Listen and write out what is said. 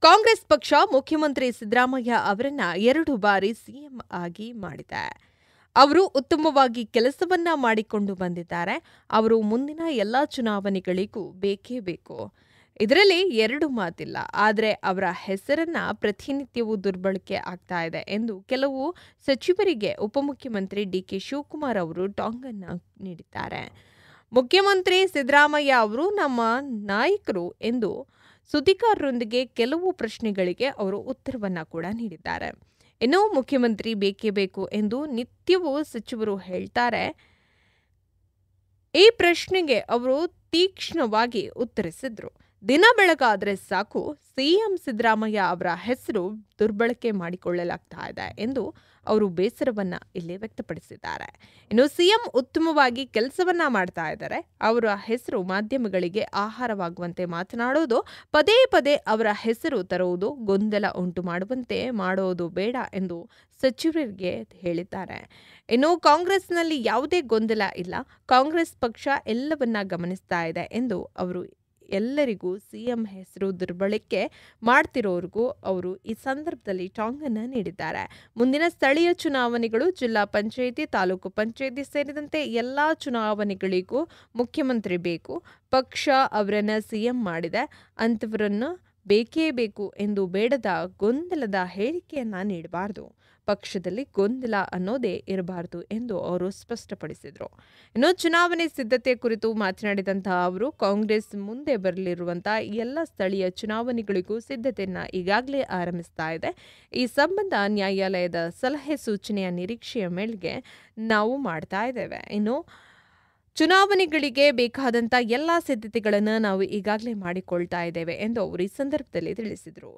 ಕಾಂಗ್ರೆಸ್ ಪಕ್ಷ ಮುಖ್ಯಮಂತ್ರಿ ಸಿದ್ದರಾಮಯ್ಯ ಅವರನ್ನ 2 ಬಾರಿ ಸಿಎಂ ಆಗಿ ಮಾಡಿದೆ. ಅವರು ಉತ್ತಮವಾಗಿ ಕೆಲಸವನ್ನ ಮಾಡಿಕೊಂಡು ಬಂದಿದ್ದಾರೆ. ಅವರು ಮುಂದಿನ ಎಲ್ಲಾ ಚುನಾವಣೆಗಳಿಗೂ ಬೇಕೇ ಬೇಕು. ಇದರಲ್ಲಿ 2 ಮಾತಿಲ್ಲ. ಆದರೆ ಅವರ ಹೆಸರನ್ನ ಪ್ರತಿನಿತ್ಯವೂ ದುರ್ಬಳಕೆ ಆಗ್ತಾ ಇದೆ ಎಂದು ಕೆಲವು ಸಚಿವರಿಗೆ ಉಪಮುಖ್ಯಮಂತ್ರಿ ಡಿಕೆ ಶಿವಕುಮಾರ್ ಅವರು ಟಾಂಗ್ ಅನ್ನ ನೀಡಿದ್ದಾರೆ. ಮುಖ್ಯಮಂತ್ರಿ ಸಿದ್ದರಾಮಯ್ಯ ಅವರು ನಮ್ಮ ನಾಯಕರು ಎಂದು ಸುದ್ದಿಗಾರರೊಂದಿಗೆ ಕೆಲವು ಪ್ರಶ್ನೆಗಳಿಗೆ ಅವರು ಉತ್ತರವನ್ನ ಕೂಡ ನೀಡಿದ್ದಾರೆ. ಇನ್ನು ಮುಖ್ಯಮಂತ್ರಿ ಬೇಕೇ ಬೇಕು ಎಂದು ನಿತ್ಯವೂ ಸಚಿವರು ಹೇಳ್ತಾರೆ. ಈ ಪ್ರಶ್ನೆಗೆ ಅವರು ತೀಕ್ಷ್ಣವಾಗಿ ಉತ್ತರಿಸಿದ್ರು. ದಿನ ಬೆಳಗಾದ್ರೆ ಸಾಕು ಸಿಎಂ ಸಿದ್ದರಾಮಯ್ಯ ಅವರ ಹೆಸರು ದುರ್ಬಳಕೆ ಮಾಡಿಕೊಳ್ಳಲಾಗ್ತಾ ಇದೆ ಎಂದು ಅವರು ಬೇಸರವನ್ನ ಇಲ್ಲಿ ವ್ಯಕ್ತಪಡಿಸಿದ್ದಾರೆ. ಇನ್ನು ಸಿಎಂ ಉತ್ತಮವಾಗಿ ಕೆಲಸವನ್ನ ಮಾಡ್ತಾ ಇದ್ದಾರೆ. ಅವರ ಹೆಸರು ಮಾಧ್ಯಮಗಳಿಗೆ ಆಹಾರವಾಗುವಂತೆ ಮಾತನಾಡೋದು, ಪದೇ ಪದೇ ಅವರ ಹೆಸರು ತರುವುದು, ಗೊಂದಲ ಉಂಟು ಮಾಡುವಂತೆ ಮಾಡೋದು ಬೇಡ ಎಂದು ಸಚಿವರಿಗೆ ಹೇಳಿದ್ದಾರೆ. ಇನ್ನು ಕಾಂಗ್ರೆಸ್ನಲ್ಲಿ ಯಾವುದೇ ಗೊಂದಲ ಇಲ್ಲ. ಕಾಂಗ್ರೆಸ್ ಪಕ್ಷ ಎಲ್ಲವನ್ನ ಗಮನಿಸ್ತಾ ಇದೆ ಎಂದು ಅವರು ಎಲ್ಲರಿಗೂ ಸಿಎಂ ಹೆಸರು ದುರ್ಬಳಕೆ ಮಾಡ್ತಿರೋರಿಗೂ ಅವರು ಈ ಸಂದರ್ಭದಲ್ಲಿ ಟಾಂಗ್ ಅನ್ನು ನೀಡಿದ್ದಾರೆ. ಮುಂದಿನ ಸ್ಥಳೀಯ ಚುನಾವಣೆಗಳು, ಜಿಲ್ಲಾ ಪಂಚಾಯಿತಿ, ತಾಲೂಕು ಪಂಚಾಯಿತಿ ಸೇರಿದಂತೆ ಎಲ್ಲಾ ಚುನಾವಣೆಗಳಿಗೂ ಮುಖ್ಯಮಂತ್ರಿ ಬೇಕು. ಪಕ್ಷ ಅವರನ್ನ ಸಿಎಂ ಮಾಡಿದೆ, ಅಂಥವರನ್ನು ಬೇಕೇ ಬೇಕು ಎಂದು ಬೇಡದ ಗೊಂದಲದ ಹೇಳಿಕೆಯನ್ನ ನೀಡಬಾರದು. ಪಕ್ಷದಲ್ಲಿ ಗೊಂದಲ ಅನ್ನೋದೇ ಇರಬಾರದು ಎಂದು ಅವರು ಸ್ಪಷ್ಟಪಡಿಸಿದರು. ಇನ್ನು ಚುನಾವಣೆ ಸಿದ್ಧತೆ ಕುರಿತು ಮಾತನಾಡಿದಂತಹ ಅವರು ಕಾಂಗ್ರೆಸ್ ಮುಂದೆ ಬರಲಿರುವಂತಹ ಎಲ್ಲ ಸ್ಥಳೀಯ ಚುನಾವಣೆಗಳಿಗೂ ಸಿದ್ಧತೆಯನ್ನ ಈಗಾಗಲೇ ಆರಂಭಿಸ್ತಾ ಇದೆ. ಈ ಸಂಬಂಧ ನ್ಯಾಯಾಲಯದ ಸಲಹೆ ಸೂಚನೆಯ ನಿರೀಕ್ಷೆಯ ಮೇರೆಗೆ ನಾವು ಮಾಡ್ತಾ ಇದ್ದೇವೆ. ಇನ್ನು ಚುನಾವಣೆಗಳಿಗೆ ಬೇಕಾದಂಥ ಎಲ್ಲ ಸಿದ್ಧತೆಗಳನ್ನು ನಾವು ಈಗಾಗಲೇ ಮಾಡಿಕೊಳ್ತಾ ಇದ್ದೇವೆ ಎಂದು ಅವರು ಈ ಸಂದರ್ಭದಲ್ಲಿ ತಿಳಿಸಿದರು.